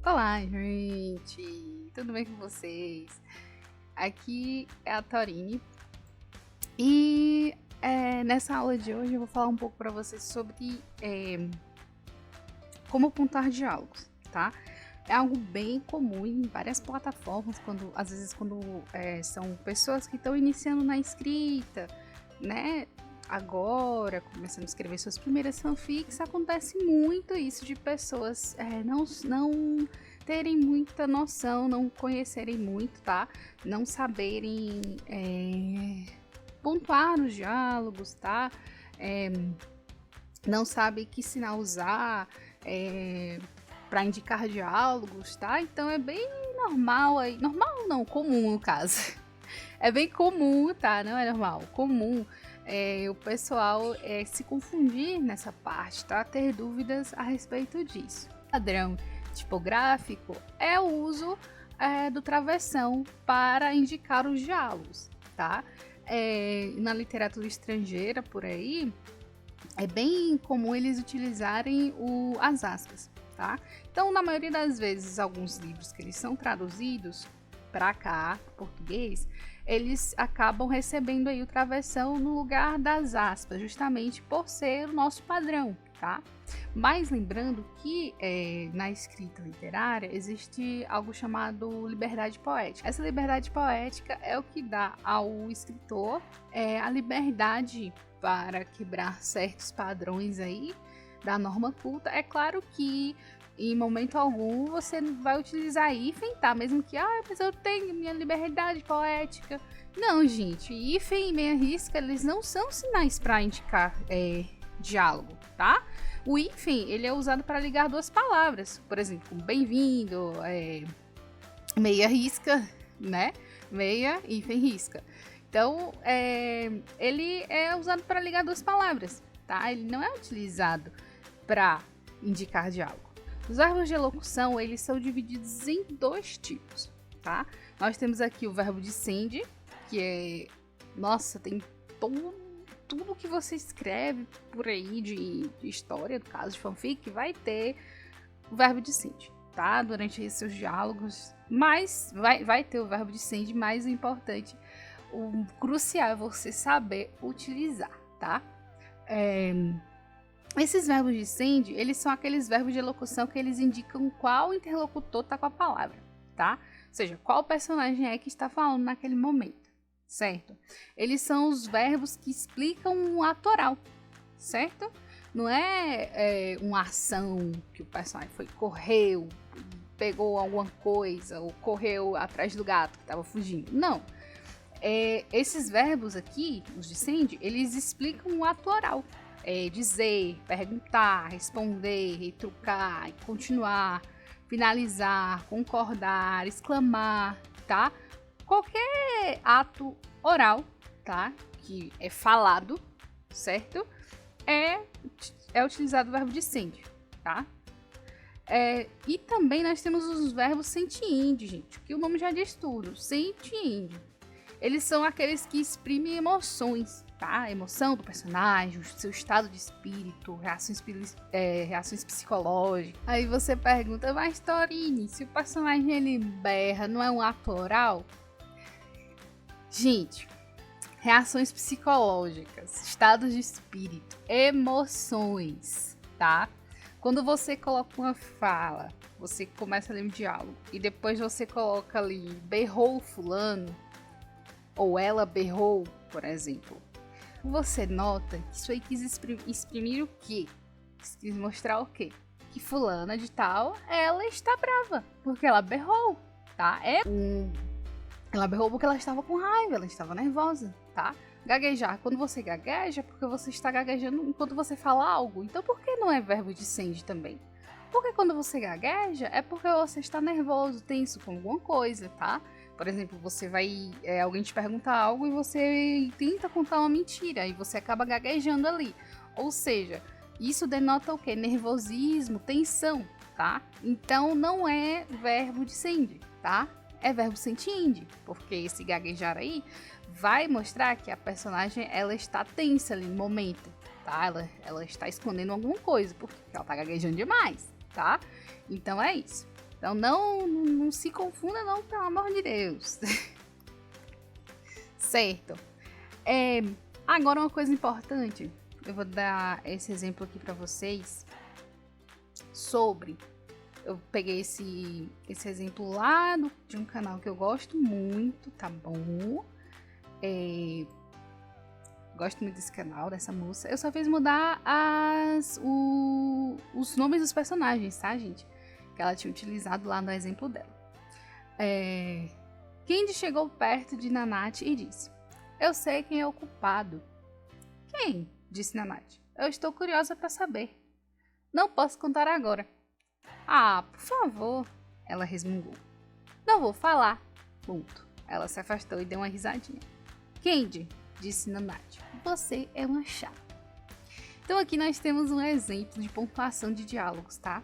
Olá, gente! Tudo bem com vocês? Aqui é a Torine e nessa aula de hoje eu vou falar um pouco para vocês sobre como apontar diálogos, tá? É algo bem comum em várias plataformas, às vezes quando são pessoas que estão iniciando na escrita, né? Agora, começando a escrever suas primeiras fanfics, acontece muito isso de pessoas não terem muita noção, não conhecerem muito, tá? Não saberem pontuar os diálogos, tá? Não sabem que sinal usar para indicar diálogos, tá? Então é bem normal aí, normal não, comum no caso. É bem comum, tá? Não é normal, comum. O pessoal se confundir nessa parte, tá? Ter dúvidas a respeito disso. O padrão tipográfico é o uso do travessão para indicar os diálogos, tá? Na literatura estrangeira, por aí, é bem comum eles utilizarem as aspas, tá? Então, na maioria das vezes, alguns livros que eles são traduzidos para cá, português, eles acabam recebendo aí o travessão no lugar das aspas, justamente por ser o nosso padrão, tá? Mas lembrando que na escrita literária existe algo chamado liberdade poética. Essa liberdade poética é o que dá ao escritor a liberdade para quebrar certos padrões aí da norma culta. É claro que em momento algum você vai utilizar hífen, tá? Mesmo que, mas eu tenho minha liberdade poética. Não, gente, hífen e meia risca, eles não são sinais para indicar diálogo, tá? O hífen, ele é usado para ligar duas palavras, por exemplo, como bem-vindo, meia risca, né? Meia, hífen, risca. Então, ele é usado para ligar duas palavras, tá? Ele não é utilizado para indicar diálogo. Os verbos de elocução, eles são divididos em dois tipos, tá? Nós temos aqui o verbo dicende, que tem tudo que você escreve por aí de história, no caso de fanfic, vai ter o verbo dicende, tá? Durante seus diálogos, mas vai ter o verbo dicende, mas o importante, o crucial é você saber utilizar, tá? Esses verbos dicende, eles são aqueles verbos de elocução que eles indicam qual interlocutor está com a palavra, tá? Ou seja, qual personagem é que está falando naquele momento, certo? Eles são os verbos que explicam um ato oral, certo? Não é uma ação que o personagem correu, pegou alguma coisa, ou correu atrás do gato que estava fugindo. Não. Esses verbos aqui, os dicende, eles explicam um ato oral. Dizer, perguntar, responder, retrucar, continuar, finalizar, concordar, exclamar, tá? Qualquer ato oral, tá? Que é falado, certo? É utilizado o verbo dicende, tá? E também nós temos os verbos sentiende, gente, que o nome já diz tudo, sentiende. Eles são aqueles que exprimem emoções, tá? A emoção do personagem, o seu estado de espírito, reações psicológicas. Aí você pergunta, mas Torine, se o personagem ele berra, não é um ato oral? Gente, reações psicológicas, estados de espírito, emoções, tá? Quando você coloca uma fala, você começa a ler um diálogo e depois você coloca ali, berrou fulano, ou ela berrou, por exemplo. Você nota que isso aí quis exprimir o quê? Quis mostrar o quê? Que fulana de tal, ela está brava, porque ela berrou, tá? Ela berrou porque ela estava com raiva, ela estava nervosa, tá? Gaguejar, quando você gagueja, porque você está gaguejando enquanto você fala algo. Então por que não é verbo dicende também? Porque quando você gagueja, é porque você está nervoso, tenso com alguma coisa, tá? Por exemplo, alguém te pergunta algo e você tenta contar uma mentira e você acaba gaguejando ali. Ou seja, isso denota o quê? Nervosismo, tensão, tá? Então não é verbo dicende, tá? É verbo sentiende, porque esse gaguejar aí vai mostrar que a personagem ela está tensa ali no momento, tá? Ela está escondendo alguma coisa, porque ela está gaguejando demais, tá? Então é isso. Então não se confunda não, pelo amor de Deus. Certo. Agora uma coisa importante. Eu vou dar esse exemplo aqui para vocês sobre... Eu peguei esse exemplo lá de um canal que eu gosto muito, tá bom? Gosto muito desse canal, dessa moça. Eu só fiz mudar os nomes dos personagens, tá, gente? Que ela tinha utilizado lá no exemplo dela. Candy chegou perto de Nanate e disse: eu sei quem é o culpado. Quem? Disse Nanate. Eu estou curiosa para saber. Não posso contar agora. Ah, por favor, ela resmungou. Não vou falar. Ponto. Ela se afastou e deu uma risadinha. Candy, disse Nanate, você é uma chata. Então aqui nós temos um exemplo de pontuação de diálogos, tá?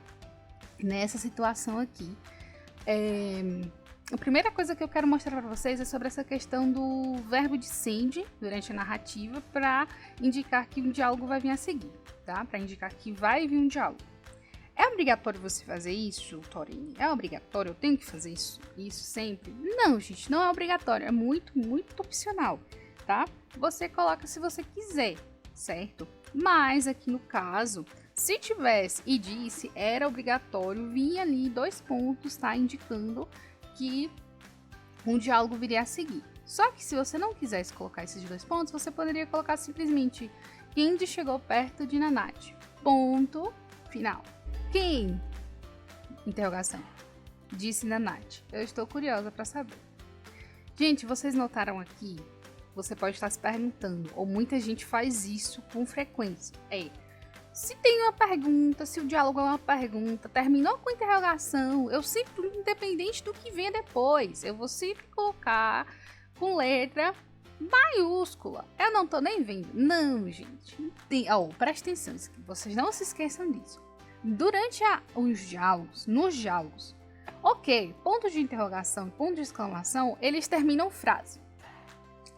Nessa situação aqui, a primeira coisa que eu quero mostrar para vocês é sobre essa questão do verbo de send durante a narrativa para indicar que um diálogo vai vir a seguir, tá? Para indicar que vai vir um diálogo. É obrigatório você fazer isso, Torine? É obrigatório? Eu tenho que fazer isso sempre? Não, gente, não é obrigatório. É muito, muito opcional, tá? Você coloca se você quiser, certo? Mas aqui no caso, se tivesse e disse, era obrigatório, vinha ali 2 pontos, tá? Indicando que um diálogo viria a seguir. Só que se você não quisesse colocar esses 2 pontos, você poderia colocar simplesmente Candy chegou perto de Nanate. Ponto final. Quem? Interrogação. Disse Nanate. Eu estou curiosa para saber. Gente, vocês notaram aqui? Você pode estar se perguntando, ou muita gente faz isso com frequência. Se tem uma pergunta, se o diálogo é uma pergunta, terminou com interrogação, eu sempre, independente do que venha depois, eu vou sempre colocar com letra maiúscula. Eu não tô nem vendo. Não, gente. Presta atenção, vocês não se esqueçam disso. Durante nos diálogos, ok, ponto de interrogação e ponto de exclamação, eles terminam frase,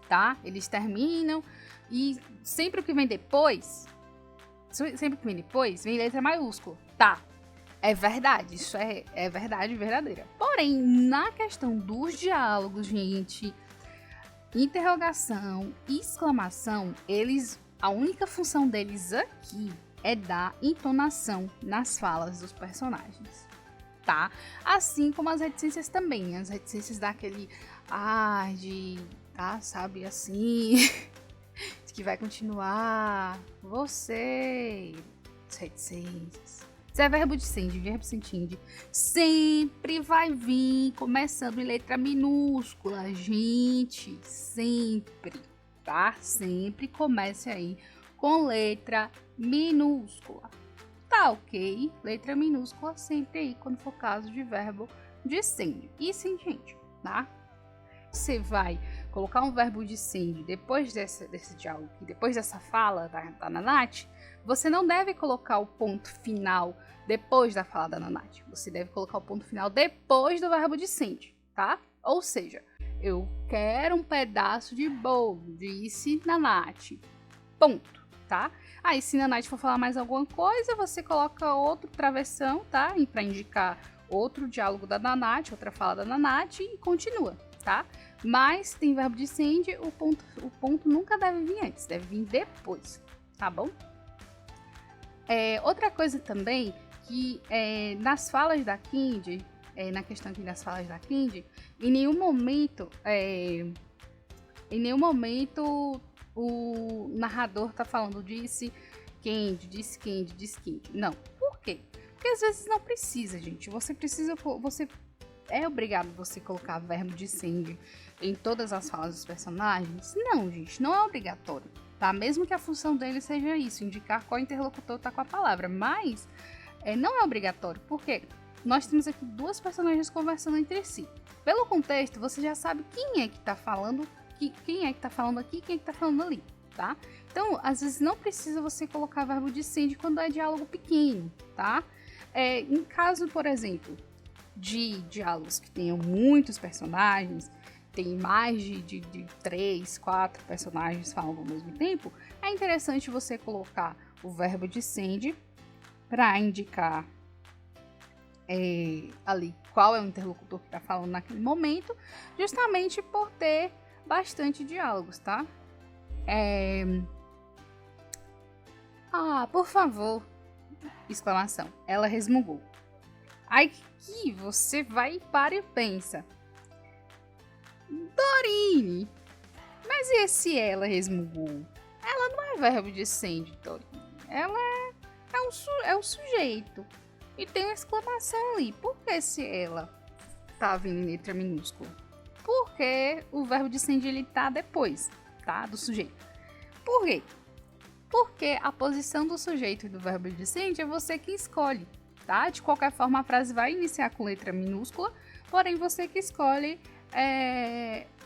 tá? Eles terminam e sempre que vem depois, vem letra maiúscula, tá? É verdade, isso é verdade verdadeira. Porém, na questão dos diálogos, gente, interrogação e exclamação, a única função deles aqui é dar entonação nas falas dos personagens, tá? Assim como as reticências também. As reticências dá aquele sabe, assim, que vai continuar, você, as reticências. Se é verbo de send, verbo sentindo, sempre vai vir começando em letra minúscula, gente, sempre, tá? Sempre comece aí com letra minúscula. Tá ok? Letra minúscula sempre aí quando for caso de verbo de send. E sim, gente, tá? Você vai colocar um verbo de send depois desse diálogo, depois dessa fala da Nanate, você não deve colocar o ponto final depois da fala da Nanate. Você deve colocar o ponto final depois do verbo de send, tá? Ou seja, eu quero um pedaço de bolo, disse Nanate. Ponto. Tá? Aí, se Nanate for falar mais alguma coisa, você coloca outro travessão, tá? Para indicar outro diálogo da Nanate, outra fala da Nanate e continua, tá? Mas tem verbo de send, o ponto nunca deve vir antes, deve vir depois, tá bom? Outra coisa também, que nas falas da Candy, na questão aqui das falas da Candy, em nenhum momento o narrador tá falando disse Candy. Não. Por quê? Porque às vezes não precisa, gente. Você é obrigado você colocar verbo de send em todas as falas dos personagens? Não, gente. Não é obrigatório, tá? Mesmo que a função dele seja isso, indicar qual interlocutor tá com a palavra. Mas não é obrigatório. Por quê? Nós temos aqui 2 personagens conversando entre si. Pelo contexto, você já sabe quem é que tá falando, quem é que tá falando aqui e quem é que tá falando ali, tá? Então, às vezes não precisa você colocar verbo de send quando é diálogo pequeno, tá? Em caso, por exemplo, de diálogos que tenham muitos personagens, tem mais de 3, 4 personagens falando ao mesmo tempo, é interessante você colocar o verbo de send para indicar ali qual é o interlocutor que está falando naquele momento, justamente por ter bastante diálogos, tá? Por favor! Exclamação. Ela resmungou. Aí que você vai para e pensa. Dorine! Mas e se ela resmungou? Ela não é verbo de sende, Dorine. Ela é um sujeito. E tem uma exclamação ali. Por que se ela tá vindo em letra minúscula? Porque o verbo de sende ele tá depois, tá? Do sujeito. Por quê? Porque a posição do sujeito e do verbo de sende é você que escolhe, tá? De qualquer forma, a frase vai iniciar com letra minúscula, porém você que escolhe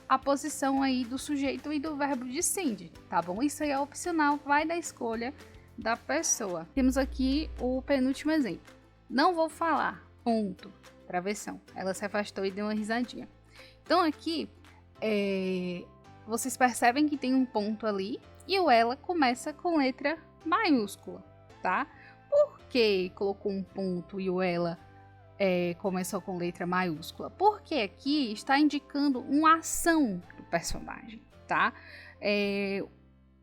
a posição aí do sujeito e do verbo de sende, tá bom? Isso aí é opcional, vai da escolha da pessoa. Temos aqui o penúltimo exemplo. Não vou falar, ponto, travessão. Ela se afastou e deu uma risadinha. Então aqui, vocês percebem que tem um ponto ali e o ela começa com letra maiúscula, tá? Por que colocou um ponto e o ela começou com letra maiúscula? Porque aqui está indicando uma ação do personagem, tá?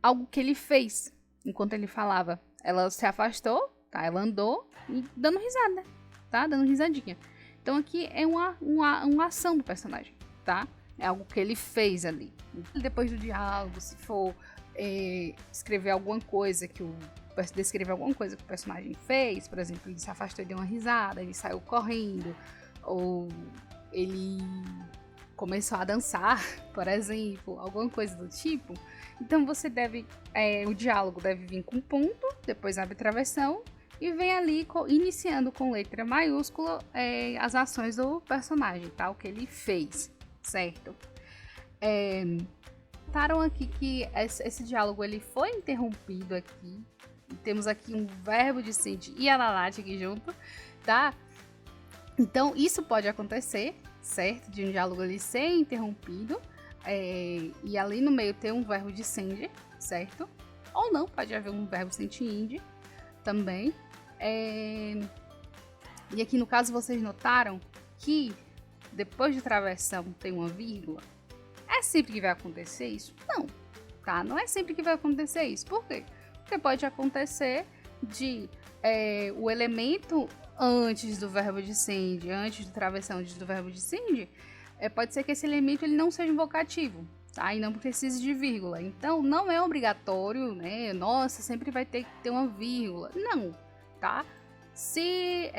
Algo que ele fez enquanto ele falava. Ela se afastou, tá? Ela andou e dando risada, tá? Dando risadinha. Então aqui é uma ação do personagem, tá? É algo que ele fez ali. Depois do diálogo, se for escrever alguma coisa descrever alguma coisa que o personagem fez, por exemplo, ele se afastou e deu uma risada, ele saiu correndo, ou ele começou a dançar, por exemplo, alguma coisa do tipo. Então você o diálogo deve vir com ponto, depois abre travessão e vem ali iniciando com letra maiúscula as ações do personagem, tá? O que ele fez, certo? Notaram aqui que esse diálogo ele foi interrompido aqui. Temos aqui um verbo de sende e a Lalate aqui junto, tá? Então, isso pode acontecer, certo? De um diálogo ali ser interrompido e ali no meio ter um verbo de sende, certo? Ou não, pode haver um verbo sentiinde também. E aqui no caso vocês notaram que depois de travessão tem uma vírgula. É sempre que vai acontecer isso? Não, tá? Não é sempre que vai acontecer isso. Por quê? Porque pode acontecer de o elemento antes do verbo de sende, antes do travessão, antes do verbo de sende, pode ser que esse elemento ele não seja um vocativo, tá? E não precise de vírgula. Então, não é obrigatório, né? Nossa, sempre vai ter que ter uma vírgula. Não, tá? Se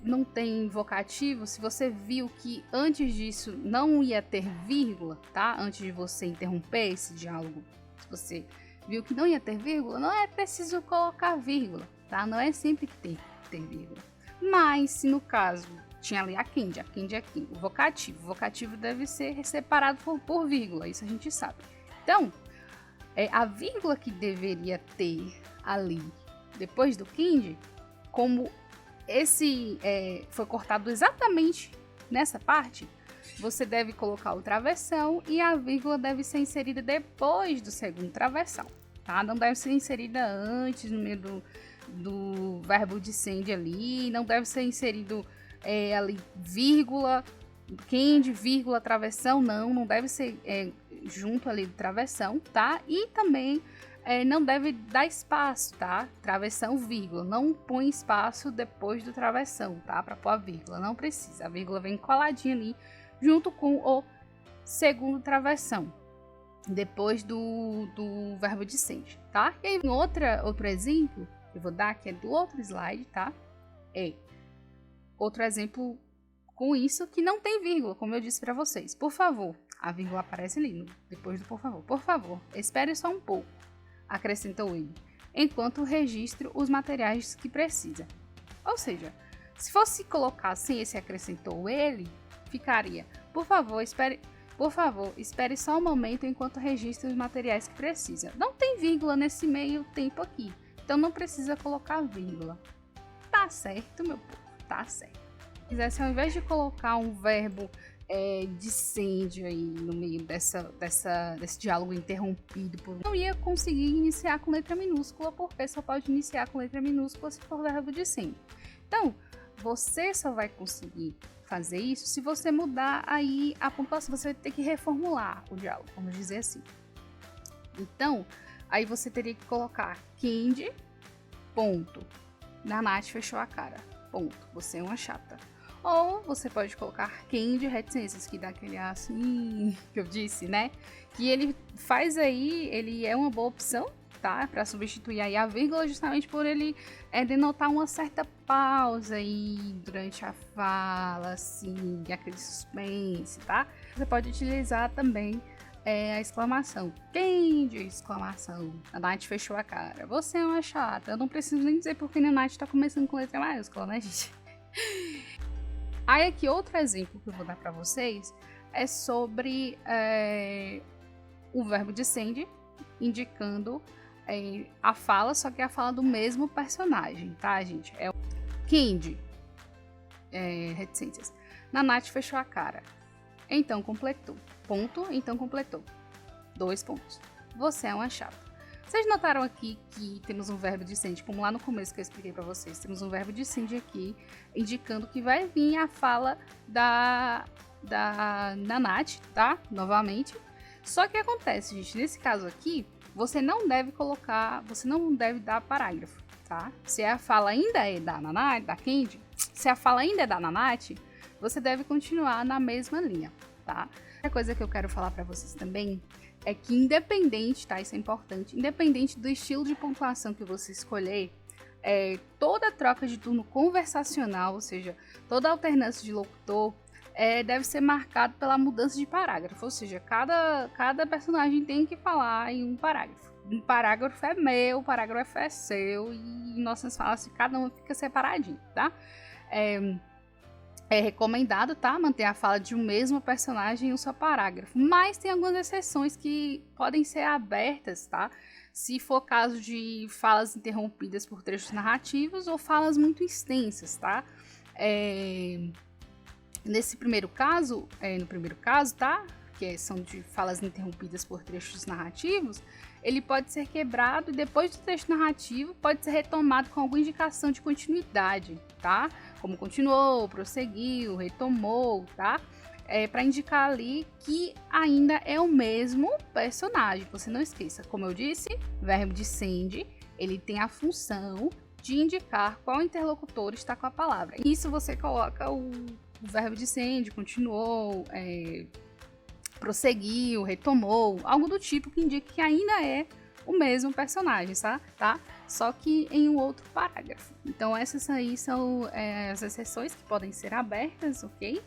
não tem vocativo, se você viu que antes disso não ia ter vírgula, tá? Antes de você interromper esse diálogo, se você viu que não ia ter vírgula, não é preciso colocar vírgula, tá? Não é sempre que tem que ter vírgula. Mas se no caso tinha ali a Kendi aqui, o vocativo deve ser separado por vírgula, isso a gente sabe. Então, a vírgula que deveria ter ali depois do Kendi, como esse foi cortado exatamente nessa parte, você deve colocar o travessão e a vírgula deve ser inserida depois do segundo travessão, tá? Não deve ser inserida antes, no meio do verbo de sende ali, não deve ser inserido ali vírgula, Kendi, vírgula, travessão, não deve ser junto ali do travessão, tá? E também não deve dar espaço, tá? Travessão, vírgula. Não põe espaço depois do travessão, tá? Para pôr a vírgula. Não precisa. A vírgula vem coladinha ali junto com o segundo travessão. Depois do verbo de sende, tá? E aí, outro exemplo que eu vou dar, que é do outro slide, tá? Outro exemplo com isso que não tem vírgula, como eu disse para vocês. Por favor, a vírgula aparece ali depois do por favor. Por favor, espere só um pouco, acrescentou ele, enquanto registro os materiais que precisa. Ou seja, se fosse colocar sem esse acrescentou ele, ficaria, por favor, espere só um momento enquanto registro os materiais que precisa. Não tem vírgula nesse meio tempo aqui, então não precisa colocar vírgula. Tá certo, meu povo, tá certo. Se quisesse, ao invés de colocar um verbo de sende aí no meio desse diálogo interrompido, não ia conseguir iniciar com letra minúscula, porque só pode iniciar com letra minúscula se for verbo de sende. Então, você só vai conseguir fazer isso se você mudar aí a pontuação. Você vai ter que reformular o diálogo, vamos dizer assim. Então, aí você teria que colocar Candy, ponto. Nath fechou a cara, ponto. Você é uma chata. Ou você pode colocar Candy reticências, que dá aquele assim que eu disse, né? Que ele faz aí, ele é uma boa opção, tá? Para substituir aí a vírgula, justamente por ele denotar uma certa pausa aí durante a fala, assim, aquele suspense, tá? Você pode utilizar também a exclamação. Candy, exclamação. A Nath fechou a cara. Você é uma chata. Eu não preciso nem dizer porque a Nath tá começando com letra maiúscula, né, gente? Aí aqui outro exemplo que eu vou dar para vocês é sobre o verbo descende, indicando a fala, só que é a fala do mesmo personagem, tá, gente? É o Candy, reticências. Nath fechou a cara. Então completou. Ponto, então completou. 2 pontos. Você é uma chata. Vocês notaram aqui que temos um verbo descende, como lá no começo que eu expliquei para vocês, temos um verbo descende aqui, indicando que vai vir a fala da Nath, tá? Novamente. Só que acontece, gente, nesse caso aqui, você não deve dar parágrafo, tá? Se a fala ainda é da Nath, da Candy, se a fala ainda é da Nath, você deve continuar na mesma linha, tá? Outra coisa que eu quero falar para vocês também é que independente, tá? Isso é importante, independente do estilo de pontuação que você escolher, toda troca de turno conversacional, ou seja, toda alternância de locutor, deve ser marcado pela mudança de parágrafo, ou seja, cada personagem tem que falar em um parágrafo. Um parágrafo é meu, o parágrafo é seu, e nossas falas, cada uma fica separadinho, tá? É recomendado, tá? Manter a fala de um mesmo personagem em um só parágrafo. Mas tem algumas exceções que podem ser abertas, tá? Se for caso de falas interrompidas por trechos narrativos ou falas muito extensas, tá? Nesse primeiro caso, tá? Que são de falas interrompidas por trechos narrativos, ele pode ser quebrado e depois do trecho narrativo pode ser retomado com alguma indicação de continuidade, tá? Como continuou, prosseguiu, retomou, tá? Para indicar ali que ainda é o mesmo personagem. Você não esqueça, como eu disse, verbo descende, ele tem a função de indicar qual interlocutor está com a palavra. Nisso você coloca o verbo descende, continuou, prosseguiu, retomou, algo do tipo que indica que ainda é o mesmo personagem, tá? Só que em um outro parágrafo. Então essas aí são as exceções que podem ser abertas, ok?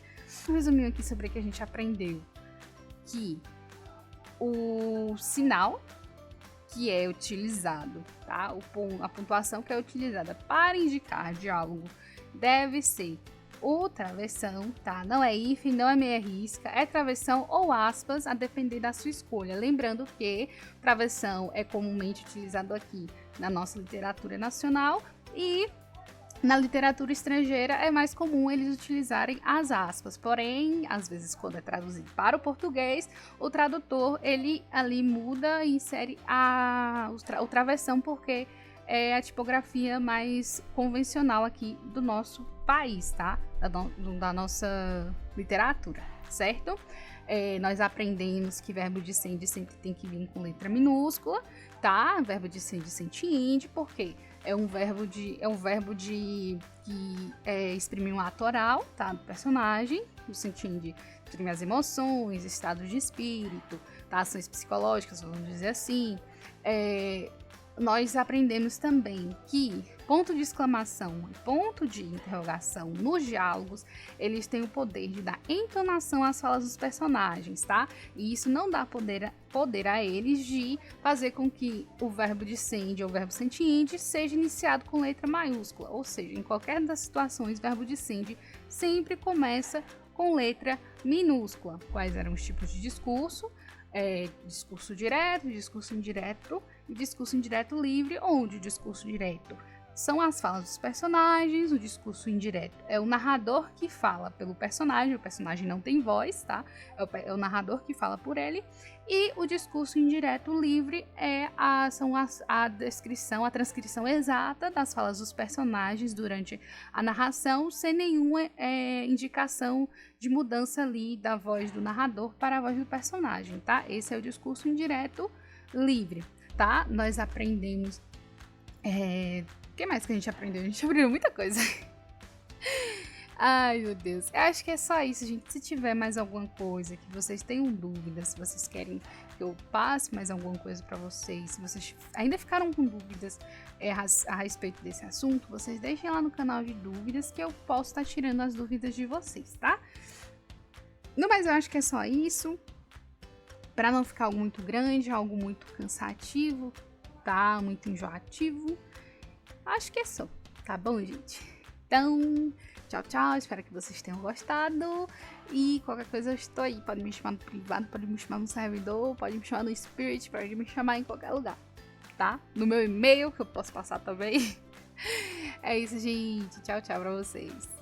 Um resuminho aqui sobre o que a gente aprendeu. Que o sinal que é utilizado, tá? A pontuação que é utilizada para indicar diálogo deve ser o travessão, tá? Não é hífen, não é meia risca, é travessão ou aspas, a depender da sua escolha. Lembrando que travessão é comumente utilizado aqui na nossa literatura nacional e na literatura estrangeira é mais comum eles utilizarem as aspas. Porém, às vezes quando é traduzido para o português, o tradutor ele ali muda e insere o travessão porque é a tipografia mais convencional aqui do nosso país, tá? Da nossa literatura, certo? Nós aprendemos que verbo descende sempre tem que vir com letra minúscula, tá? Verbo descende sentiente, porque é um verbo que exprime um ato oral, tá? Do personagem, no sentido de exprimir as emoções, estados de espírito, tá? Ações psicológicas, vamos dizer assim. Nós aprendemos também que ponto de exclamação e ponto de interrogação nos diálogos, eles têm o poder de dar entonação às falas dos personagens, tá? E isso não dá poder a eles de fazer com que o verbo descende ou o verbo sentiente seja iniciado com letra maiúscula. Ou seja, em qualquer das situações, o verbo descende sempre começa com letra minúscula. Quais eram os tipos de discurso? Discurso direto, discurso indireto e discurso indireto livre, onde o discurso direto são as falas dos personagens. O discurso indireto é o narrador que fala pelo personagem, o personagem não tem voz, tá? É o narrador que fala por ele. E o discurso indireto livre a descrição, a transcrição exata das falas dos personagens durante a narração, sem nenhuma indicação de mudança ali da voz do narrador para a voz do personagem, tá? Esse é o discurso indireto livre, tá? Nós aprendemos... O que mais que a gente aprendeu? A gente aprendeu muita coisa. Ai, meu Deus. Eu acho que é só isso, gente. Se tiver mais alguma coisa que vocês tenham dúvidas, se vocês querem que eu passe mais alguma coisa para vocês, se vocês ainda ficaram com dúvidas a respeito desse assunto, vocês deixem lá no canal de dúvidas que eu posso estar tirando as dúvidas de vocês, tá? No mais, eu acho que é só isso. Para não ficar algo muito grande, algo muito cansativo, tá? Muito enjoativo. Acho que é só, tá bom, gente? Então, tchau, tchau. Espero que vocês tenham gostado. E qualquer coisa eu estou aí. Pode me chamar no privado, pode me chamar no servidor, pode me chamar no Spirit, pode me chamar em qualquer lugar, tá? No meu e-mail, que eu posso passar também. É isso, gente. Tchau, tchau pra vocês.